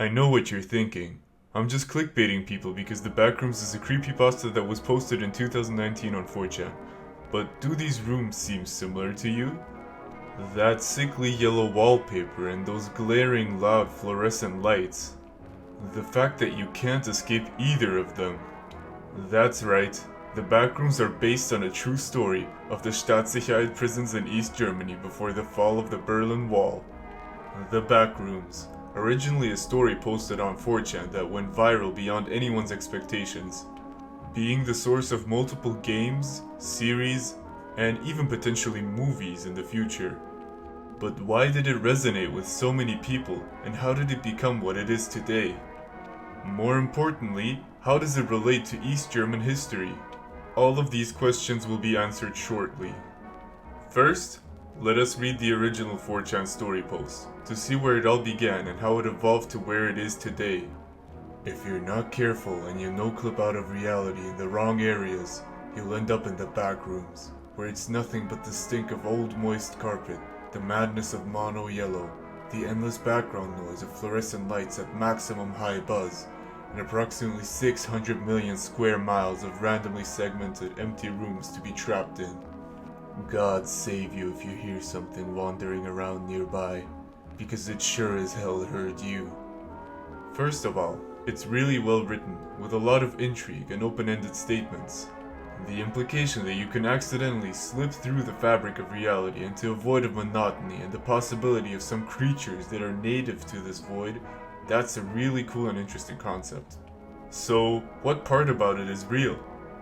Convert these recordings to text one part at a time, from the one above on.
I know what you're thinking. I'm just clickbaiting people because the Backrooms is a creepypasta that was posted in 2019 on 4chan. But do these rooms seem similar to you? That sickly yellow wallpaper and those glaring loud fluorescent lights. The fact that you can't escape either of them. That's right, the Backrooms are based on a true story of the Staatssicherheit prisons in East Germany before the fall of the Berlin Wall. The Backrooms, originally a story posted on 4chan that went viral beyond anyone's expectations, being the source of multiple games, series, and even potentially movies in the future. But why did it resonate with so many people, and how did it become what it is today? More importantly, how does it relate to East German history? All of these questions will be answered shortly. First, let us read the original 4chan story post to see where it all began and how it evolved to where it is today. If you're not careful and you no-clip out of reality in the wrong areas, you'll end up in the back rooms, where it's nothing but the stink of old moist carpet, the madness of mono yellow, the endless background noise of fluorescent lights at maximum high buzz, and approximately 600 million square miles of randomly segmented empty rooms to be trapped in. God save you if you hear something wandering around nearby, because it sure as hell heard you. First of all, it's really well written, with a lot of intrigue and open-ended statements. The implication that you can accidentally slip through the fabric of reality into a void of monotony and the possibility of some creatures that are native to this void, that's a really cool and interesting concept. So, what part about it is real?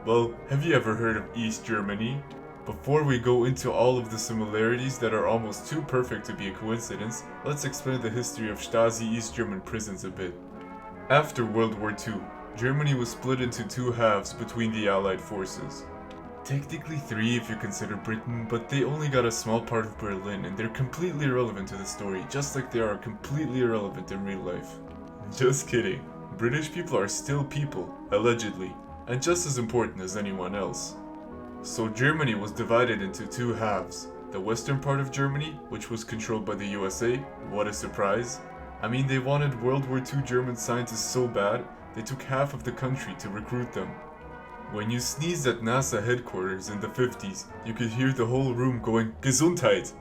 Well, have you ever heard of East Germany? Before we go into all of the similarities that are almost too perfect to be a coincidence, let's explain the history of Stasi East German prisons a bit. After World War II, Germany was split into two halves between the Allied forces. Technically three if you consider Britain, but they only got a small part of Berlin and they're completely irrelevant to the story, just like they are completely irrelevant in real life. Just kidding. British people are still people, allegedly, and just as important as anyone else. So Germany was divided into two halves. The western part of Germany, which was controlled by the USA, what a surprise. I mean, they wanted World War II German scientists so bad, they took half of the country to recruit them. When you sneezed at NASA headquarters in the 50s, you could hear the whole room going, Gesundheit!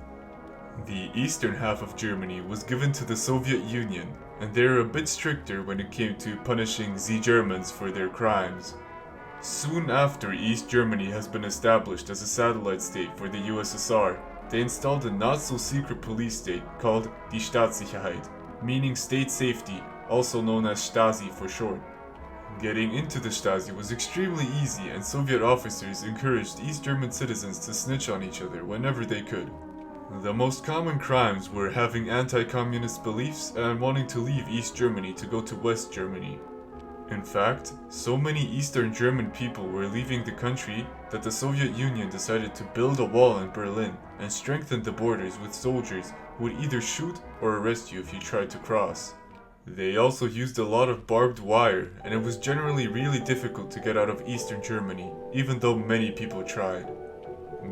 The eastern half of Germany was given to the Soviet Union, and they were a bit stricter when it came to punishing the Germans for their crimes. Soon after East Germany has been established as a satellite state for the USSR, they installed a not-so-secret police state called die Staatssicherheit, meaning state safety, also known as Stasi for short. Getting into the Stasi was extremely easy and Soviet officers encouraged East German citizens to snitch on each other whenever they could. The most common crimes were having anti-communist beliefs and wanting to leave East Germany to go to West Germany. In fact, so many Eastern German people were leaving the country that the Soviet Union decided to build a wall in Berlin and strengthen the borders with soldiers who would either shoot or arrest you if you tried to cross. They also used a lot of barbed wire, and it was generally really difficult to get out of Eastern Germany, even though many people tried.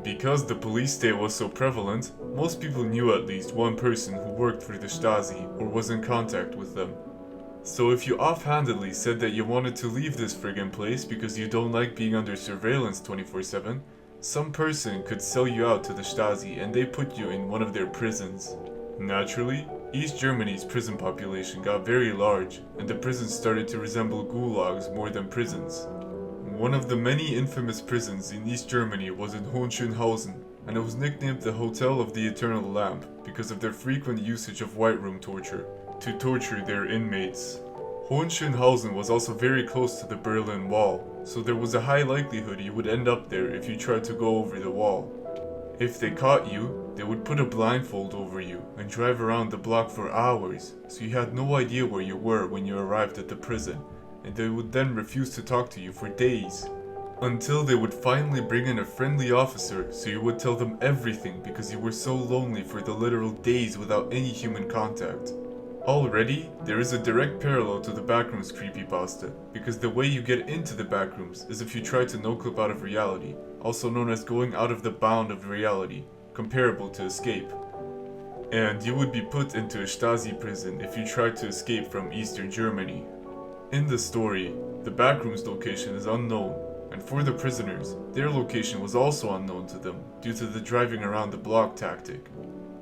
Because the police state was so prevalent, most people knew at least one person who worked for the Stasi or was in contact with them. So if you offhandedly said that you wanted to leave this friggin' place because you don't like being under surveillance 24/7, some person could sell you out to the Stasi and they put you in one of their prisons. Naturally, East Germany's prison population got very large, and the prisons started to resemble gulags more than prisons. One of the many infamous prisons in East Germany was in Hohenschönhausen, and it was nicknamed the Hotel of the Eternal Lamp because of their frequent usage of white room torture to torture their inmates. Hohenschönhausen was also very close to the Berlin Wall, so there was a high likelihood you would end up there if you tried to go over the wall. If they caught you, they would put a blindfold over you and drive around the block for hours, so you had no idea where you were when you arrived at the prison, and they would then refuse to talk to you for days. Until they would finally bring in a friendly officer so you would tell them everything because you were so lonely for the literal days without any human contact. Already, there is a direct parallel to the Backrooms creepypasta, because the way you get into the Backrooms is if you try to no-clip out of reality, also known as going out of the bound of reality, comparable to escape. and you would be put into a Stasi prison if you tried to escape from Eastern Germany. In the story, the Backrooms location is unknown, and for the prisoners, their location was also unknown to them due to the driving around the block tactic.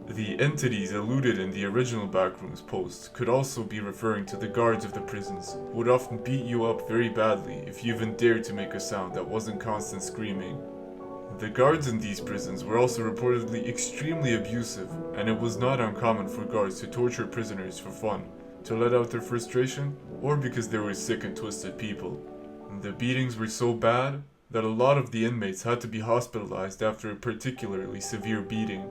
The entities alluded in the original Backrooms post could also be referring to the guards of the prisons, who would often beat you up very badly if you even dared to make a sound that wasn't constant screaming. The guards in these prisons were also reportedly extremely abusive, and it was not uncommon for guards to torture prisoners for fun, to let out their frustration, or because they were sick and twisted people. The beatings were so bad that a lot of the inmates had to be hospitalized after a particularly severe beating.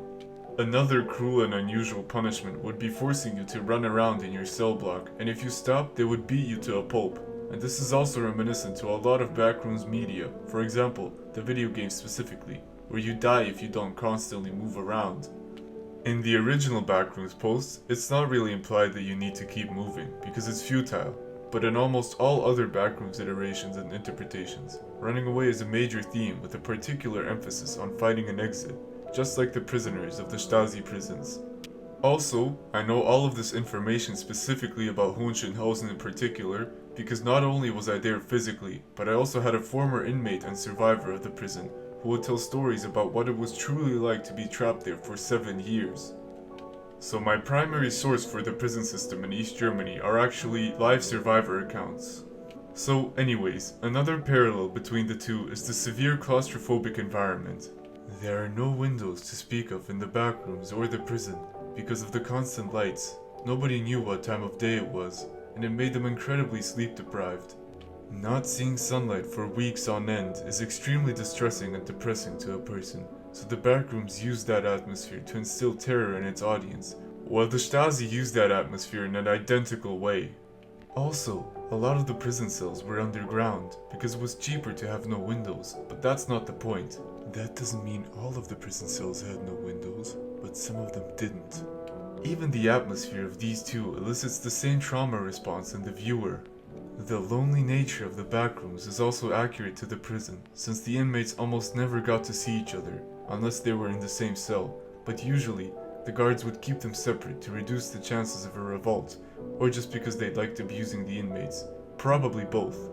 Another cruel and unusual punishment would be forcing you to run around in your cell block, and if you stopped, they would beat you to a pulp. And this is also reminiscent to a lot of Backrooms media, for example, the video game specifically, where you die if you don't constantly move around. In the original Backrooms post, it's not really implied that you need to keep moving, because it's futile, but in almost all other Backrooms iterations and interpretations, running away is a major theme with a particular emphasis on finding an exit, just like the prisoners of the Stasi prisons. Also, I know all of this information specifically about Hohenschönhausen in particular, because not only was I there physically, but I also had a former inmate and survivor of the prison who would tell stories about what it was truly like to be trapped there for 7 years. So my primary source for the prison system in East Germany are actually live survivor accounts. So anyways, another parallel between the two is the severe claustrophobic environment. There are no windows to speak of in the Backrooms or the prison. Because of the constant lights, nobody knew what time of day it was, and it made them incredibly sleep deprived. Not seeing sunlight for weeks on end is extremely distressing and depressing to a person, so the Backrooms used that atmosphere to instill terror in its audience, while the Stasi used that atmosphere in an identical way. Also, a lot of the prison cells were underground, because it was cheaper to have no windows, but that's not the point. That doesn't mean all of the prison cells had no windows, but some of them didn't. Even the atmosphere of these two elicits the same trauma response in the viewer. The lonely nature of the Backrooms is also accurate to the prison, since the inmates almost never got to see each other, unless they were in the same cell, but usually, the guards would keep them separate to reduce the chances of a revolt, or just because they liked abusing the inmates, probably both.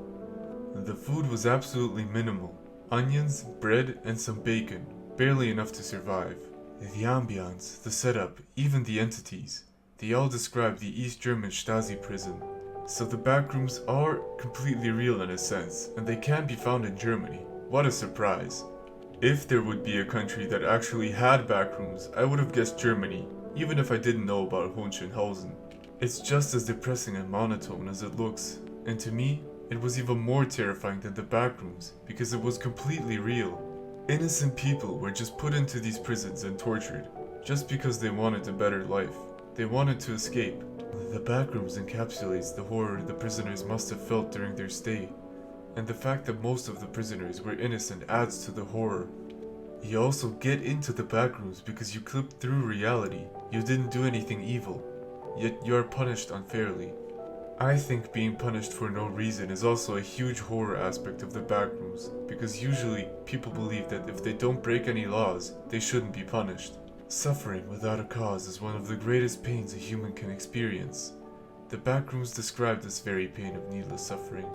The food was absolutely minimal. Onions, bread, and some bacon, barely enough to survive. The ambiance, the setup, even the entities, they all describe the East German Stasi prison. So the Backrooms are completely real in a sense, and they can be found in Germany. What a surprise. If there would be a country that actually had Backrooms, I would have guessed Germany, even if I didn't know about Hohenschönhausen. It's just as depressing and monotone as it looks, and to me, it was even more terrifying than the Backrooms, because it was completely real. Innocent people were just put into these prisons and tortured, just because they wanted a better life. They wanted to escape. The Backrooms encapsulates the horror the prisoners must have felt during their stay, and the fact that most of the prisoners were innocent adds to the horror. You also get into the Backrooms because you clipped through reality. You didn't do anything evil, yet you are punished unfairly. I think being punished for no reason is also a huge horror aspect of the Backrooms, because usually people believe that if they don't break any laws, they shouldn't be punished. Suffering without a cause is one of the greatest pains a human can experience. The Backrooms describe this very pain of needless suffering.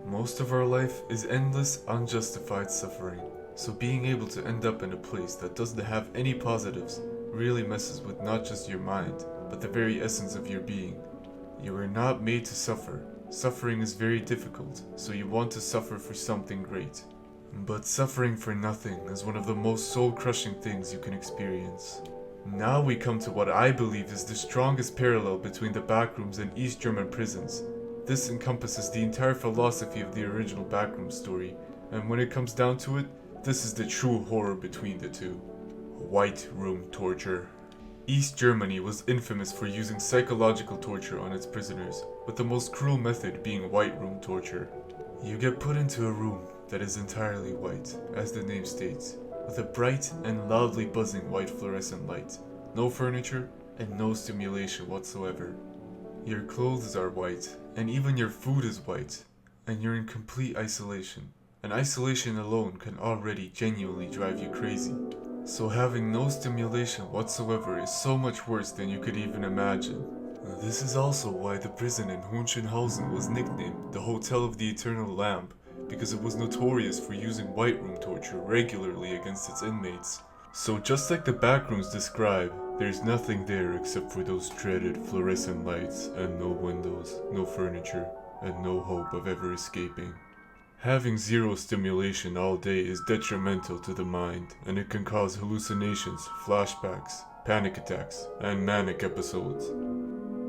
Most of our life is endless, unjustified suffering, so being able to end up in a place that doesn't have any positives really messes with not just your mind, but the very essence of your being. You were not made to suffer. Suffering is very difficult, so you want to suffer for something great. But suffering for nothing is one of the most soul-crushing things you can experience. Now we come to what I believe is the strongest parallel between the Backrooms and East German prisons. This encompasses the entire philosophy of the original Backrooms story, and when it comes down to it, this is the true horror between the two. White room torture. East Germany was infamous for using psychological torture on its prisoners, with the most cruel method being white room torture. You get put into a room that is entirely white, as the name states, with a bright and loudly buzzing white fluorescent light, no furniture, and no stimulation whatsoever. Your clothes are white, and even your food is white, and you're in complete isolation. And isolation alone can already genuinely drive you crazy. So having no stimulation whatsoever is so much worse than you could even imagine. This is also why the prison in Hohenschönhausen was nicknamed the Hotel of the Eternal Lamp, because it was notorious for using white room torture regularly against its inmates. So just like the backrooms describe, there's nothing there except for those dreaded fluorescent lights and no windows, no furniture, and no hope of ever escaping. Having zero stimulation all day is detrimental to the mind, and it can cause hallucinations, flashbacks, panic attacks, and manic episodes.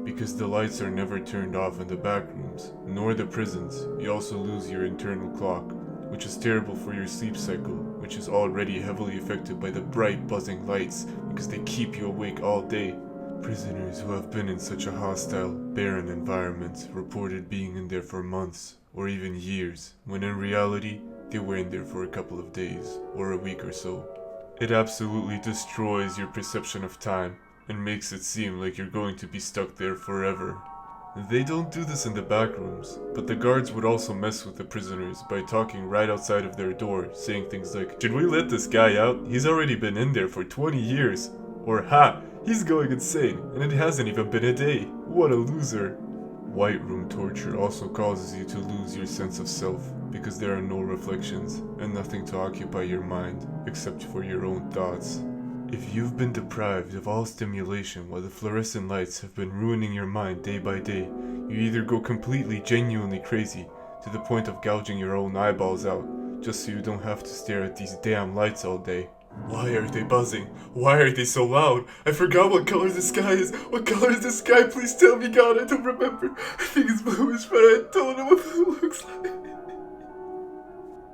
Because the lights are never turned off in the backrooms, nor the prisons, you also lose your internal clock, which is terrible for your sleep cycle, which is already heavily affected by the bright buzzing lights because they keep you awake all day. Prisoners who have been in such a hostile, barren environment reported being in there for months, or even years, when in reality, they were in there for a couple of days, or a week or so. It absolutely destroys your perception of time, and makes it seem like you're going to be stuck there forever. They don't do this in the backrooms, but the guards would also mess with the prisoners by talking right outside of their door, saying things like, "Should we let this guy out? He's already been in there for 20 years. Or, "Ha! He's going insane, and it hasn't even been a day. What a loser." White room torture also causes you to lose your sense of self, because there are no reflections, and nothing to occupy your mind, except for your own thoughts. If you've been deprived of all stimulation while the fluorescent lights have been ruining your mind day by day, you either go completely genuinely crazy, to the point of gouging your own eyeballs out, just so you don't have to stare at these damn lights all day. Why are they buzzing? Why are they so loud? I forgot what color the sky is. What color is the sky? Please tell me, God, I don't remember. I think it's bluish, but I don't know what it looks like.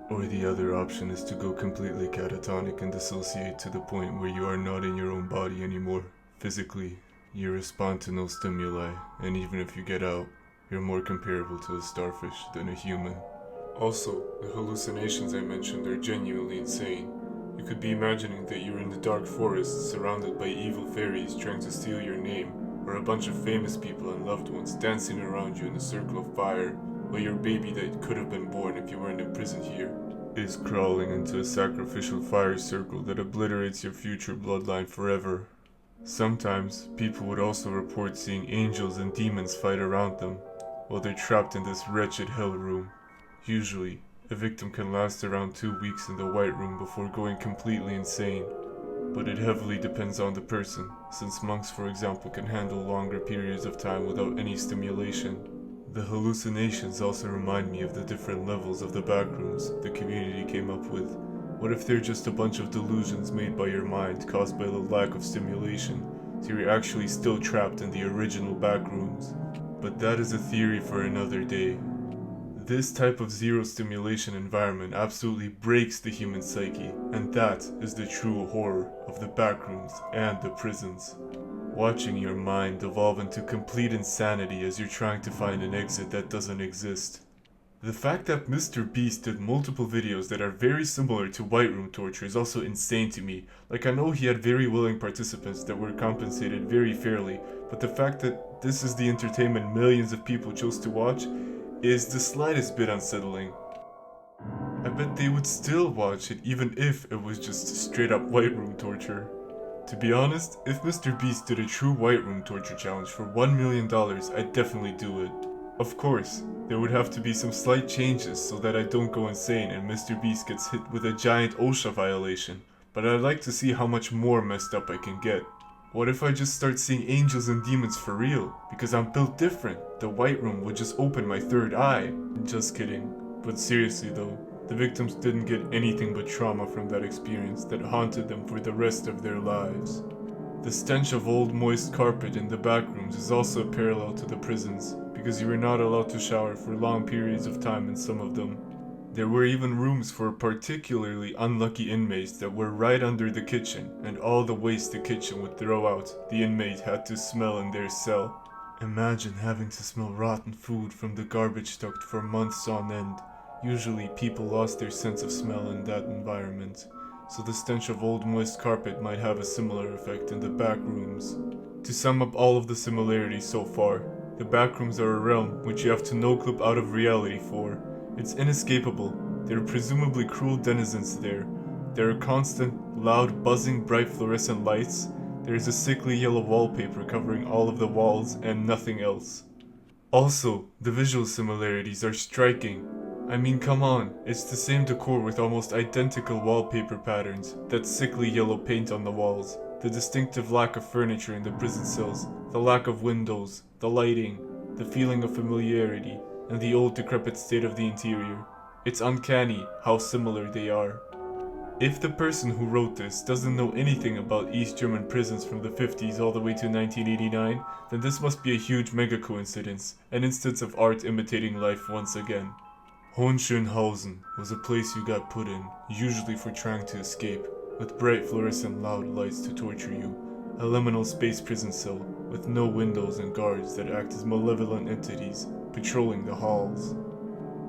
Or the other option is to go completely catatonic and dissociate to the point where you are not in your own body anymore. Physically, you respond to no stimuli, and even if you get out, you're more comparable to a starfish than a human. Also, the hallucinations I mentioned are genuinely insane. You could be imagining that you're in the dark forest surrounded by evil fairies trying to steal your name, or a bunch of famous people and loved ones dancing around you in a circle of fire, while your baby that could have been born if you weren't imprisoned here is crawling into a sacrificial fire circle that obliterates your future bloodline forever. Sometimes, people would also report seeing angels and demons fight around them, while they're trapped in this wretched hell room. Usually, a victim can last around 2 weeks in the white room before going completely insane, but it heavily depends on the person, since monks for example can handle longer periods of time without any stimulation. The hallucinations also remind me of the different levels of the backrooms the community came up with. What if they're just a bunch of delusions made by your mind caused by the lack of stimulation, so you're actually still trapped in the original backrooms? But that is a theory for another day. This type of zero stimulation environment absolutely breaks the human psyche, and that is the true horror of the backrooms and the prisons. Watching your mind evolve into complete insanity as you're trying to find an exit that doesn't exist. The fact that Mr. Beast did multiple videos that are very similar to white room torture is also insane to me. Like, I know he had very willing participants that were compensated very fairly, but the fact that this is the entertainment millions of people chose to watch is the slightest bit unsettling. I bet they would still watch it even if it was just straight up white room torture. To be honest, if Mr. Beast did a true white room torture challenge for $1 million, I'd definitely do it. Of course, there would have to be some slight changes so that I don't go insane and Mr. Beast gets hit with a giant OSHA violation, but I'd like to see how much more messed up I can get. What if I just start seeing angels and demons for real? Because I'm built different. The white room would just open my third eye. Just kidding. But seriously though, the victims didn't get anything but trauma from that experience that haunted them for the rest of their lives. The stench of old moist carpet in the backrooms is also a parallel to the prisons, because you were not allowed to shower for long periods of time in some of them. There were even rooms for particularly unlucky inmates that were right under the kitchen, and all the waste the kitchen would throw out, the inmate had to smell in their cell. Imagine having to smell rotten food from the garbage duct for months on end. Usually people lost their sense of smell in that environment, so the stench of old moist carpet might have a similar effect in the back rooms. To sum up all of the similarities so far, the backrooms are a realm which you have to no-clip out of reality for. It's inescapable. There are presumably cruel denizens there, There are constant, loud, buzzing, bright fluorescent lights. There is a sickly yellow wallpaper covering all of the walls and nothing else. Also, the visual similarities are striking. I mean, come on, it's the same decor with almost identical wallpaper patterns, that sickly yellow paint on the walls, the distinctive lack of furniture in the prison cells, the lack of windows, the lighting, the feeling of familiarity, and the old decrepit state of the interior. It's uncanny how similar they are. If the person who wrote this doesn't know anything about East German prisons from the 50s all the way to 1989, then this must be a huge mega coincidence, an instance of art imitating life once again. Hohenschönhausen was a place you got put in, usually for trying to escape, with bright fluorescent loud lights to torture you. A liminal space prison cell, with no windows and guards that act as malevolent entities, patrolling the halls.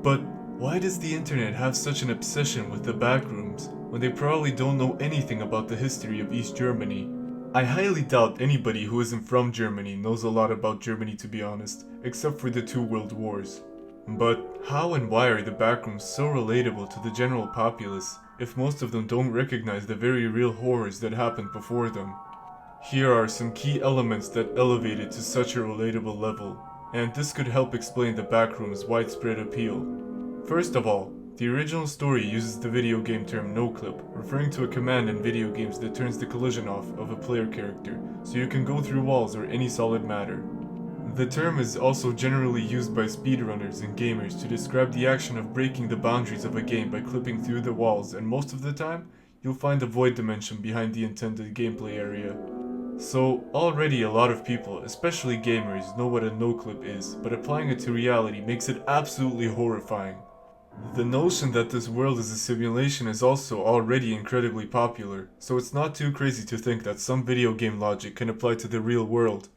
But why does the internet have such an obsession with the backrooms, when they probably don't know anything about the history of East Germany? I highly doubt anybody who isn't from Germany knows a lot about Germany, to be honest, except for the 2 world wars. But how and why are the backrooms so relatable to the general populace if most of them don't recognize the very real horrors that happened before them? Here are some key elements that elevate it to such a relatable level, and this could help explain the backrooms' widespread appeal. First of all, the original story uses the video game term no-clip, referring to a command in video games that turns the collision off of a player character, so you can go through walls or any solid matter. The term is also generally used by speedrunners and gamers to describe the action of breaking the boundaries of a game by clipping through the walls, and most of the time, you'll find a void dimension behind the intended gameplay area. So, already a lot of people, especially gamers, know what a no-clip is, but applying it to reality makes it absolutely horrifying. The notion that this world is a simulation is also already incredibly popular, so it's not too crazy to think that some video game logic can apply to the real world.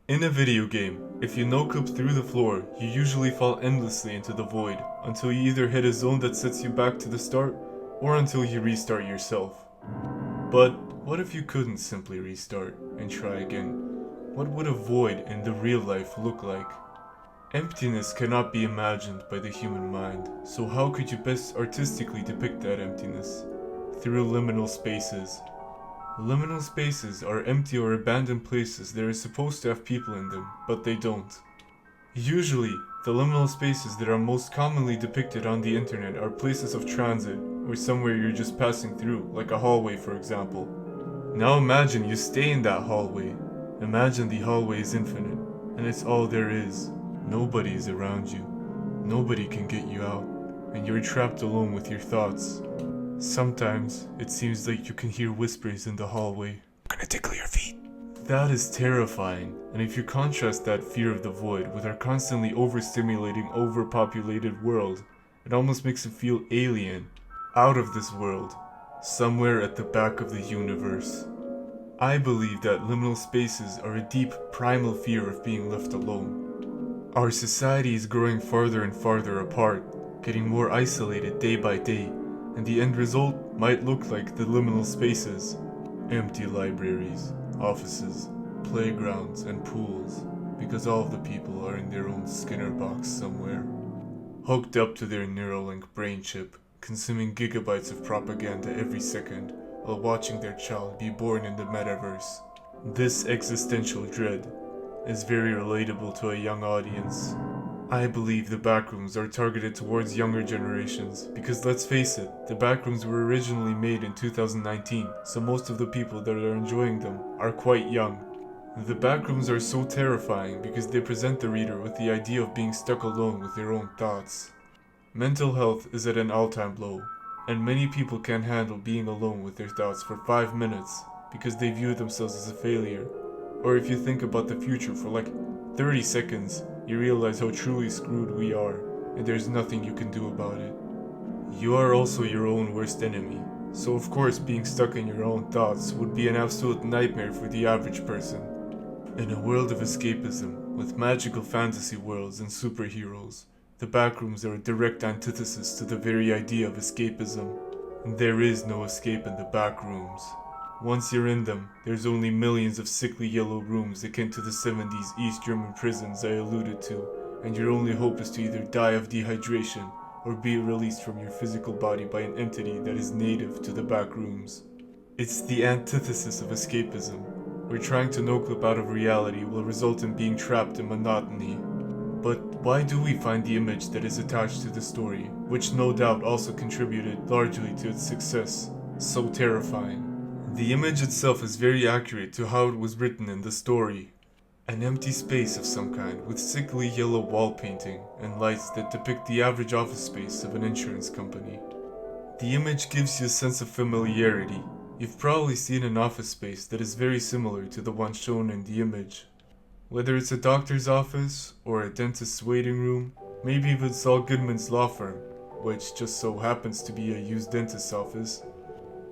In a video game, if you no-clip through the floor, you usually fall endlessly into the void, until you either hit a zone that sets you back to the start, or until you restart yourself. But what if you couldn't simply restart and try again? What would a void in the real life look like? Emptiness cannot be imagined by the human mind, so how could you best artistically depict that emptiness? Through liminal spaces. Liminal spaces are empty or abandoned places that are supposed to have people in them, but they don't. Usually, the liminal spaces that are most commonly depicted on the internet are places of transit, or somewhere you're just passing through, like a hallway for example. Now imagine you stay in that hallway. Imagine the hallway is infinite, and it's all there is. Nobody is around you. Nobody can get you out, and you're trapped alone with your thoughts. Sometimes, it seems like you can hear whispers in the hallway. I'm gonna tickle your feet. That is terrifying, and if you contrast that fear of the void with our constantly overstimulating, overpopulated world, it almost makes it feel alien, out of this world, somewhere at the back of the universe. I believe that liminal spaces are a deep, primal fear of being left alone. Our society is growing farther and farther apart, getting more isolated day by day, and the end result might look like the liminal spaces. Empty libraries, offices, playgrounds, and pools, because all of the people are in their own Skinner box somewhere. Hooked up to their Neuralink brain chip, consuming gigabytes of propaganda every second, while watching their child be born in the metaverse. This existential dread is very relatable to a young audience. I believe the backrooms are targeted towards younger generations, because let's face it, the backrooms were originally made in 2019, so most of the people that are enjoying them are quite young. The backrooms are so terrifying because they present the reader with the idea of being stuck alone with their own thoughts. Mental health is at an all-time low, and many people can't handle being alone with their thoughts for 5 minutes because they view themselves as a failure. Or if you think about the future for like 30 seconds, you realize how truly screwed we are, and there's nothing you can do about it. You are also your own worst enemy, so of course being stuck in your own thoughts would be an absolute nightmare for the average person. In a world of escapism, with magical fantasy worlds and superheroes, the backrooms are a direct antithesis to the very idea of escapism. There is no escape in the backrooms. Once you're in them, there's only millions of sickly yellow rooms akin to the 70s East German prisons I alluded to, and your only hope is to either die of dehydration or be released from your physical body by an entity that is native to the backrooms. It's the antithesis of escapism, where trying to no-clip out of reality will result in being trapped in monotony. But why do we find the image that is attached to the story, which no doubt also contributed largely to its success, so terrifying? The image itself is very accurate to how it was written in the story. An empty space of some kind with sickly yellow wall painting and lights that depict the average office space of an insurance company. The image gives you a sense of familiarity. You've probably seen an office space that is very similar to the one shown in the image. Whether it's a doctor's office or a dentist's waiting room, maybe even Saul Goodman's law firm, which just so happens to be a used dentist's office.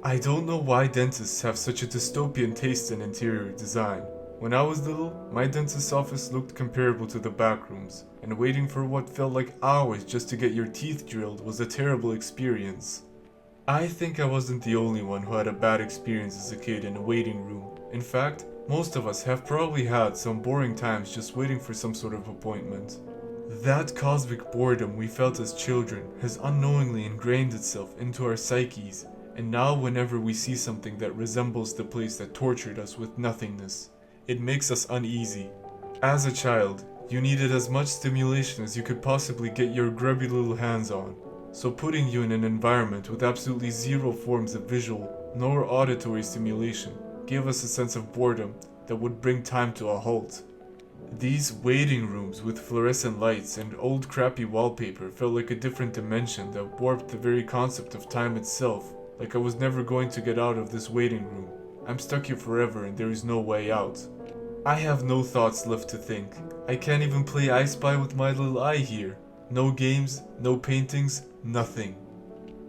I don't know why dentists have such a dystopian taste in interior design. When I was little, my dentist's office looked comparable to the backrooms, and waiting for what felt like hours just to get your teeth drilled was a terrible experience. I think I wasn't the only one who had a bad experience as a kid in a waiting room. In fact, most of us have probably had some boring times just waiting for some sort of appointment. That cosmic boredom we felt as children has unknowingly ingrained itself into our psyches, and now whenever we see something that resembles the place that tortured us with nothingness, it makes us uneasy. As a child, you needed as much stimulation as you could possibly get your grubby little hands on, so putting you in an environment with absolutely zero forms of visual nor auditory stimulation gave us a sense of boredom that would bring time to a halt. These waiting rooms with fluorescent lights and old crappy wallpaper felt like a different dimension that warped the very concept of time itself, like I was never going to get out of this waiting room. I'm stuck here forever and there is no way out. I have no thoughts left to think. I can't even play I Spy with my little eye here. No games, no paintings, nothing.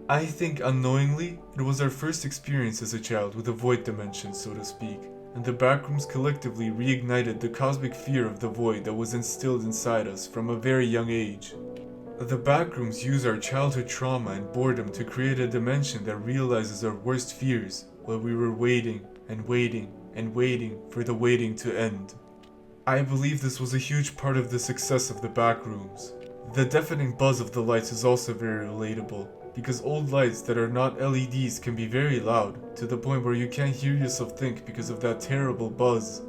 I think unknowingly, it was our first experience as a child with a void dimension, so to speak, and the backrooms collectively reignited the cosmic fear of the void that was instilled inside us from a very young age. The backrooms use our childhood trauma and boredom to create a dimension that realizes our worst fears while we were waiting and waiting and waiting for the waiting to end. I believe this was a huge part of the success of the backrooms. The deafening buzz of the lights is also very relatable, because old lights that are not LEDs can be very loud, to the point where you can't hear yourself think because of that terrible buzz.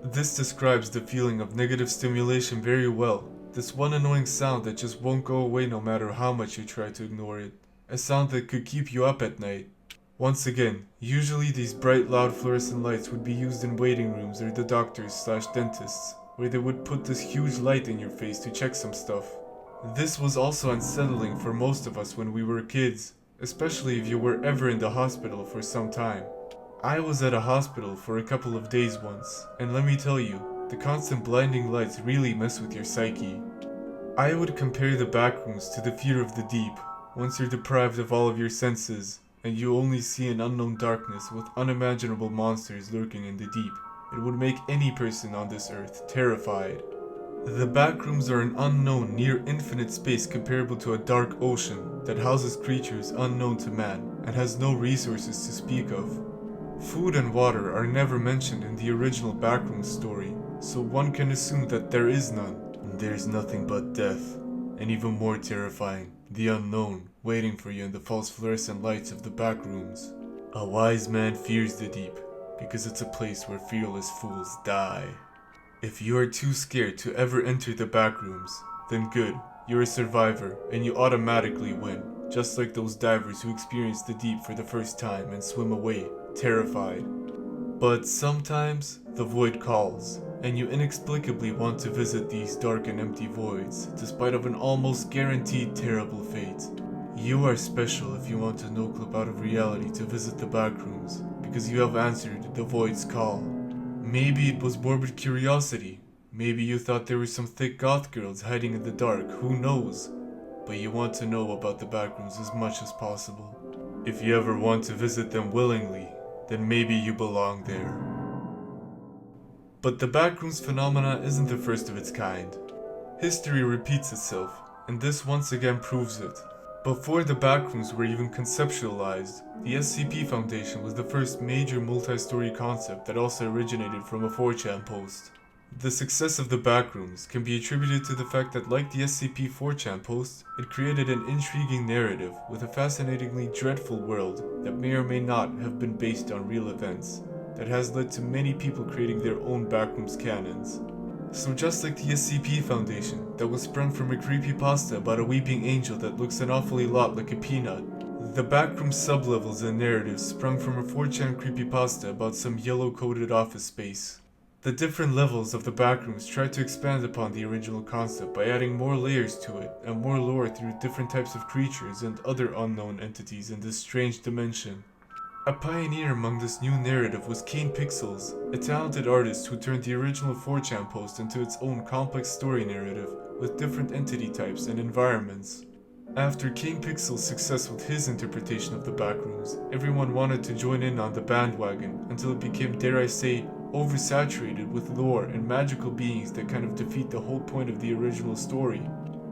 This describes the feeling of negative stimulation very well. This one annoying sound that just won't go away no matter how much you try to ignore it. A sound that could keep you up at night. Once again, usually these bright loud fluorescent lights would be used in waiting rooms or the doctors/dentists, where they would put this huge light in your face to check some stuff. This was also unsettling for most of us when we were kids, especially if you were ever in the hospital for some time. I was at a hospital for a couple of days once, and let me tell you, the constant blinding lights really mess with your psyche. I would compare the backrooms to the fear of the deep. Once you're deprived of all of your senses, and you only see an unknown darkness with unimaginable monsters lurking in the deep, it would make any person on this earth terrified. The backrooms are an unknown, near infinite space comparable to a dark ocean that houses creatures unknown to man and has no resources to speak of. Food and water are never mentioned in the original Backrooms story, so one can assume that there is none. There's nothing but death, and even more terrifying, the unknown, waiting for you in the false fluorescent lights of the backrooms. A wise man fears the deep, because it's a place where fearless fools die. If you are too scared to ever enter the backrooms, then good, you're a survivor and you automatically win, just like those divers who experience the deep for the first time and swim away, terrified. But sometimes, the void calls, and you inexplicably want to visit these dark and empty voids, despite of an almost guaranteed terrible fate. You are special if you want to no-clip out of reality to visit the backrooms, because you have answered the void's call. Maybe it was morbid curiosity. Maybe you thought there were some thick goth girls hiding in the dark, who knows? But you want to know about the backrooms as much as possible. If you ever want to visit them willingly, then maybe you belong there. But the backrooms phenomena isn't the first of its kind. History repeats itself, and this once again proves it. Before the backrooms were even conceptualized, the SCP Foundation was the first major multi-story concept that also originated from a 4chan post. The success of the Backrooms can be attributed to the fact that, like the SCP-4chan post, it created an intriguing narrative with a fascinatingly dreadful world that may or may not have been based on real events, that has led to many people creating their own Backrooms canons. So just like the SCP Foundation, that was sprung from a creepypasta about a weeping angel that looks an awfully lot like a peanut, the Backrooms sublevels and narratives sprung from a 4chan creepypasta about some yellow-coated office space. The different levels of the Backrooms tried to expand upon the original concept by adding more layers to it and more lore through different types of creatures and other unknown entities in this strange dimension. A pioneer among this new narrative was Kane Pixels, a talented artist who turned the original 4chan post into its own complex story narrative with different entity types and environments. After Kane Pixels' success with his interpretation of the Backrooms, everyone wanted to join in on the bandwagon until it became, dare I say, oversaturated with lore and magical beings that kind of defeat the whole point of the original story.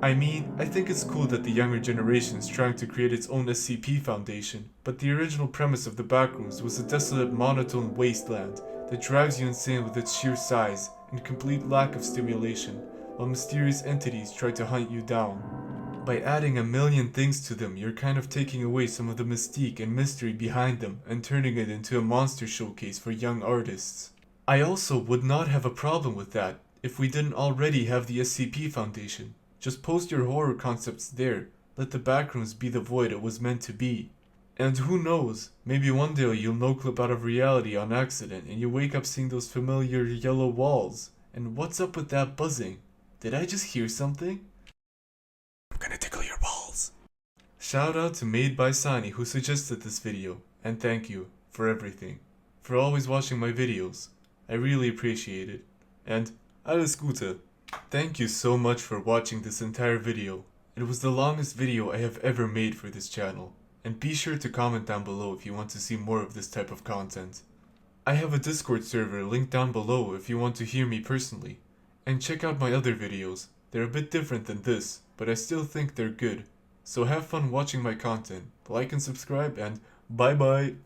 I mean, I think it's cool that the younger generation is trying to create its own SCP Foundation, but the original premise of the Backrooms was a desolate, monotone wasteland that drives you insane with its sheer size and complete lack of stimulation, while mysterious entities try to hunt you down. By adding a million things to them, you're kind of taking away some of the mystique and mystery behind them and turning it into a monster showcase for young artists. I also would not have a problem with that if we didn't already have the SCP Foundation. Just post your horror concepts there, let the Backrooms be the void it was meant to be. And who knows, maybe one day you'll no-clip out of reality on accident and you wake up seeing those familiar yellow walls. And what's up with that buzzing? Did I just hear something? I'm gonna tickle your balls. Shout out to MadebySanny who suggested this video, and thank you for everything. For always watching my videos. I really appreciate it. And alles Gute. Thank you so much for watching this entire video. It was the longest video I have ever made for this channel. And be sure to comment down below if you want to see more of this type of content. I have a Discord server linked down below if you want to hear me personally. And check out my other videos. They're a bit different than this, but I still think they're good. So have fun watching my content, like and subscribe, and bye bye!